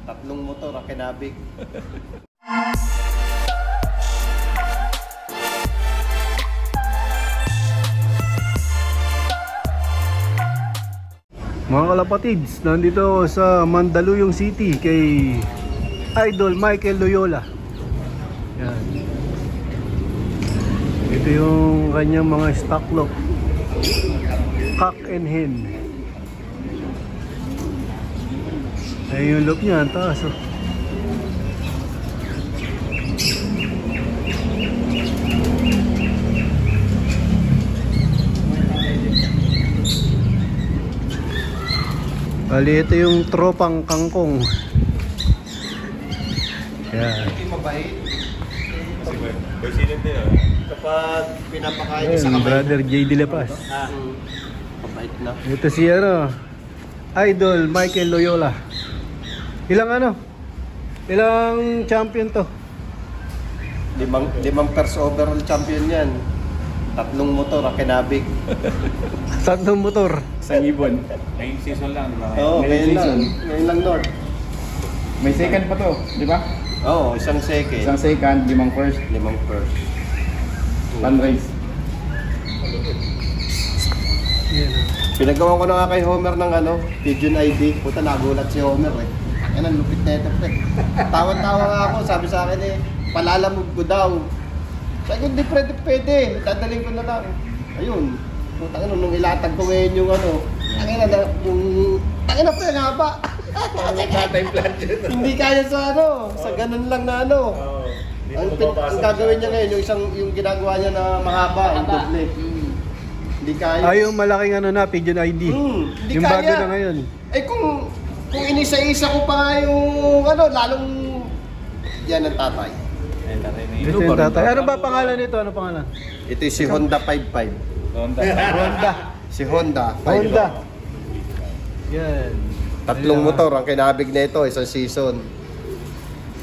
Tatlong motor ang kinabig. Mga kalapatids, nandito ako sa Mandaluyong City kay Idol Michael Loyola. Yan. Ito yung kanyang mga stock lock, cock and hen. Ay yung lock niya, ang taas oh. Bali, ito yung tropang kangkong. Yan. Hindi mabait. Kapag pinapakain sa kamay. Brother J. De La Paz. Mabait na. Ito si Idol Michael Loyola. Ilang champion to? Limang first overall champion yan. Tatlong motor ang kinabig. Tatlong motor. Sa ibon. Ngayong season lang, di ba? Oo, ngayon lang Lord. May second pa to, di ba? Oo, isang second. Isang second, limang first. Limang first. One race. Yan. Pinagawa ko na nga kay Homer ng Pigeon ID. Puta, nagulat si Homer eh. Yan ang lupit na ito pre. Tawan-tawa nga ako, sabi sa akin eh, palalamog ko daw. Sabi ko, hindi pwede. Dadalhin ko na lang. Ayun. Putang ina, nung ilatag ko ngayon yung tangina pre, nga ba? Hindi kaya sa sa ganun lang na ang gagawin niya ngayon, yung ginagawa niya na mahaba, yung doble. Hindi kaya. Ay, yung malaking Pigeon ID. Hindi yung kaya. bago na ngayon. Eh kung inisa-isa ko pa nga yung lalong yan ang tatay. Ito yung tatay. Ano ba pangalan nito? Ano pangalan? Ito yung si Honda 55. Honda. Si Honda 55. Honda. Yan. Tatlong motor ang kinabig na ito, isang season.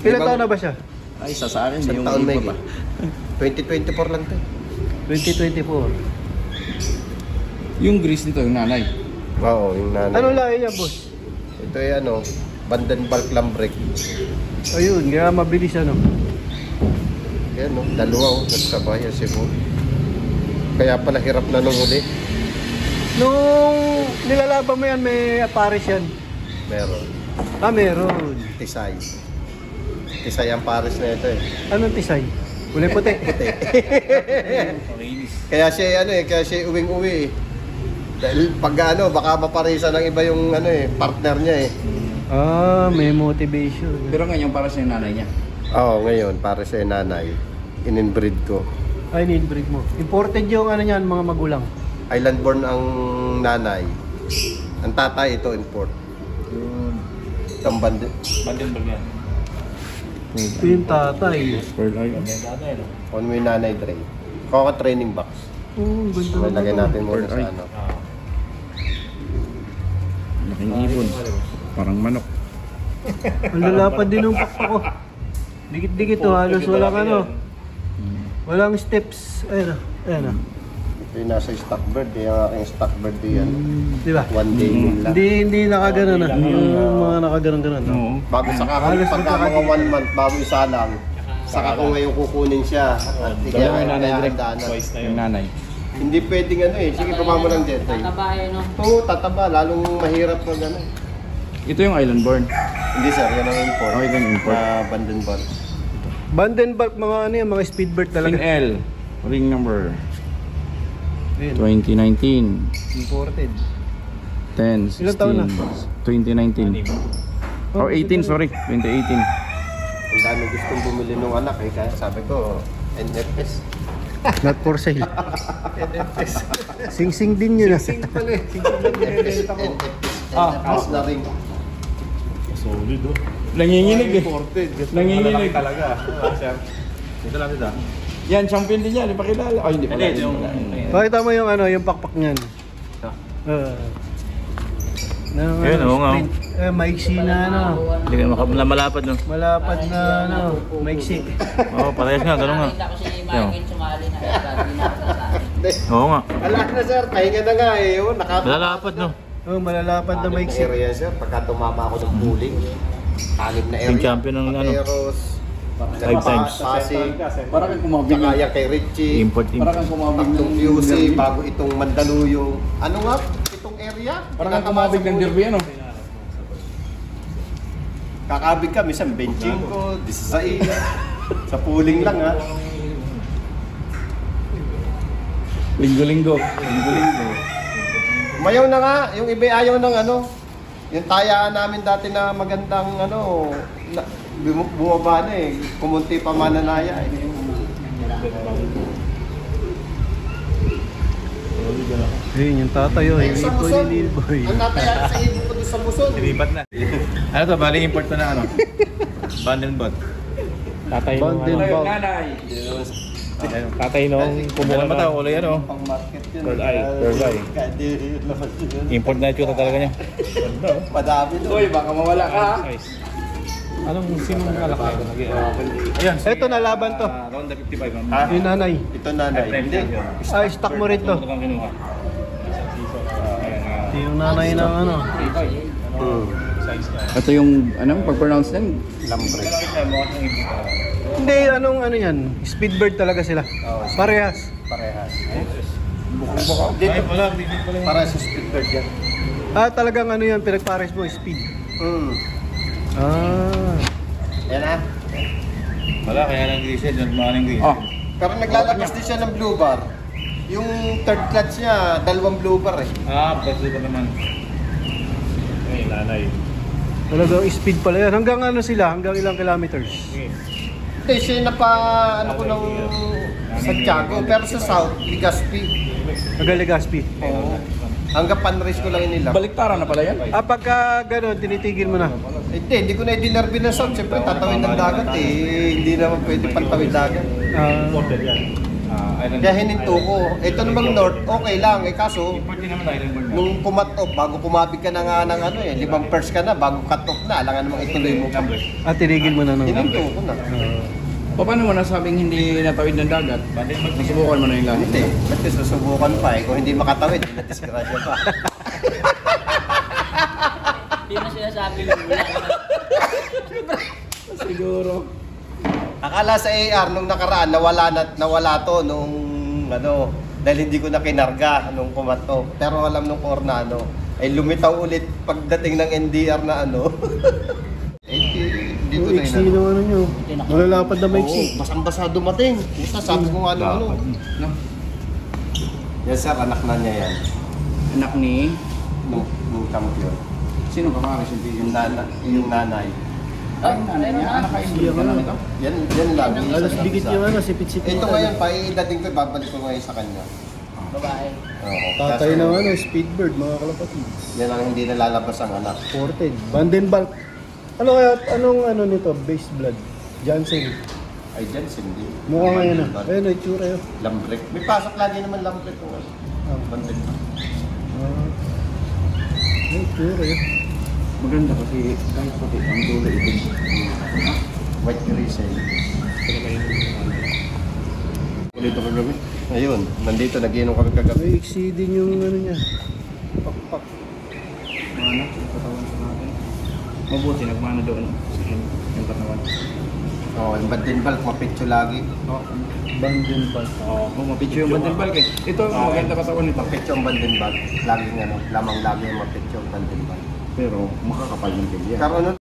Ilang taon na ba siya? Ay, isa sa akin, Isang yung taon may iba pa. 2024 lang to. 2024. Yung grease nito, yung nanay. Oo, yung nanay. Anong lahi niya, boss? Ito ay Vandenberg Lambrek. Ayun, kaya mabilis Yan dalawa nagsabay ang Cebu. Kaya pala hirap na nung uli. Nung nilalaban mo yan, may Paris yan. Meron. Meron. Tisay. Tisay ang Paris na ito eh. Anong tisay? Kulay puti. Kaya siya kaya siya uwing-uwi eh. Dahil pag baka maparisa ng iba yung partner niya eh. May motivation. Pero ngayon, para sa yung nanay niya. Oo, ngayon para sa nanay, in-inbreed ko. Ay, need-break mo. Imported yung niyan, mga magulang. Island born ang nanay. Ang tatay ito import. Yun. Itong Vandenberg yan. Ito yung tatay. Pearl eye. on mo yung nanay Dre. Coca training box. Ganda May lagay naman. natin muna sa Laking ibon. Parang manok. Ang lalapad din ng pakpak ko. Dikit-dikit to, halos walang walang steps. Ayan. Ito yung nasa stock bird. Yung aking stock bird yan. Di ba? One day lang. Hindi nakaganon na. Yung mga nakaganon-ganon. Oo. Bago saka pagka mga 1 month, bago isa lang. Saka ko ngayon kukunin siya. At Dalawa yung nanay direct. daanan. Yung nanay. Hindi pwedeng Sige, pumama lang dyan. Tataba no? Oo, tataba. Lalong mahirap mag Ito yung island born. Hindi sir, yan ang import. Okay, yung import. Vandenberg. Vandenberg, mga mga speedbird talaga. King L. Ring number. Ayun. 2019. Imported. 10, 16. Ilang taon na? 2019. Oh, 18, sorry. 2018. Ang dami gustong bumili ng anak kaya sabi ko, NFS. Not for sale. NFS. Sing-sing din yun. Sing pala eh. NFS na rin. Solid oh. Nanginginig eh. Imported. Nanginginig. Talaga. Sir. Dito lang dito. Yan, champion din yan. Ipakilala. Ay, hindi pala. Hindi, yung... Pakita mo yung yung pakpak niyan. Ayun, oo nga. Maiksi na Hindi ka malapad no. malapad na maiksi. Oo, parehas nga, gano'n nga. Nakita ko si Michael sumali na dati na sa Oo nga. Wala na sir, pahinga na nga eh. Malalapad no. Malalapad na maiksi. Area sir, pagka tumama ako ng pooling. Anim na Team area. champion ng ano. Aperos, 5 times. Pasig, Para kang kumabing tsaka yan kay Richie. Import, Para import. kang kumabing Tatlong QC, bago itong Mandaluyong. Ano nga? Itong area? Para kang kumabing ng derby ano. Kakabig ka, minsan 25, 16. Sa pooling lang ha. Linggo-linggo. Mayaw na nga, yung iba ayaw ng ano. Yung tayaan namin dati na magandang ano, bumaba na eh. Kumunti pa mananaya eh. Ayun, yung tatayo, Eh, hindi sa po Muson, ni Lilboy. ang nataya sa ibo ko doon sa Muson. Nilipat na. Ano to, bali import to na ano? Bundle bot. Tatay nung Bundle ano, ball. tatay nung kumuha Ano ba na. tao? Kulay ano? Pang market yun. Third eye, third eye. Kasi labas yun. Import na itsura talaga niya. Madami doon. Uy, baka mawala ka. Size. Anong sinong kalaki? Ayan. Ito na laban to. Round 55. ma'am. Ha? Yung nanay. Ito nanay. Hindi. Ah, stock mo rin to. Ito kang kinuha. Ito yung nanay ng ano. Ito yung, ano, pag-pronounce yan. Lambre. Hindi, anong ano yan? Speedbird talaga sila. Parehas. Parehas. Dito pala, dito pala. Parehas sa speedbird yan. Ah, talagang ano yan, pinagpares mo, speed. Ah. Yan ah. Wala, kaya lang grised. Yung mga nang grised. Oh, Pero naglalabas din siya ng blue bar. Yung third clutch niya, dalawang blue bar eh. Ah, pwede ba naman? Ay, nanay. Talagang speed pala yan. Hanggang ano sila? Hanggang ilang kilometers? Hindi, siya na pa, ano ko ng Santiago. Pero sa South, Legazpi. Hanggang Legazpi. Oo. Hanggang pan-race ko lang inilap. baliktaran na pala yan. Ah, pagka gano'n, tinitigil mo na. Hindi ko na i-dinervy ng South. Siyempre, tatawid ng dagat eh. Hindi naman pwede pantawid dagat. Ah, Island. Kaya hininto ko. Ito namang North, okay lang. Eh kaso, Import din naman island bird na. nung kumat off, bago kumabig ka na nga ng ano eh, 5 pairs ka na, bago cut off na, alangan namang ituloy mo pa. ah, tinigil mo na nung. Hininto ko na. O paano mo nasabing hindi natawid ng dagat? Nasubukan mo na yung langit. Hindi, ba't susubukan pa eh. Kung hindi makatawid, hindi natisgrasya pa. Hindi na sinasabi yung wala. Siguro. Akala sa AR nung nakaraan, nawala to nung ano, dahil hindi ko na kinarga nung kumato. Pero alam nung Cornano, ay lumitaw ulit pagdating ng NDR na ano. Dito Yung na iksi yun. ng ano nyo. Malalapad na maiksi. Oo, basang-basa dumating. Puta, sabi ko nga ano. No? Yan sir, anak na niya yan. Anak ni... Nung champion. Sino ka Maris? Yung nanay. Ay, nanay niya. Anak kayo. Hindi ka na nito? Yan lang. Alas dikit yung ano, sipit-sipit. Ito ngayon, paiidadin ko, babalik ko ngayon sa kanya. Babae. Oo. Tatay ng ano, speedbird, mga kalapatids. Yan ang hindi nalalabas ang anak. Ported. Vandenbalk. Ano kaya, anong ano nito? Base blood. Jansen. Ay, dyan, hindi. Mukha ngayon na. Ayun, ay tsura yun. Lambrek. May pasok lagi naman lambrek ko. Bandit. Ah. Ay, tsura yun. Maganda kasi kahit pati ang dulo ito. White grisel. Dito kagabi. Ayun, nandito, nagiinom kami kagabi. May iksi din yung ano niya. Pakpak. Mana, katawan sa natin. Mabuti, nagmana doon sa yung katawan. Oo, yung bandinbalk, mapitso lagi. Vandenbalk. Oo, mapicture yung bandang balk eh. Ito, maganda katawan nito. Mapitso ang bandinbalk. Laging ano, lamang lagi yung mapitso ang bandinbalk. Pero makakapal ng kanya. Karoon nun,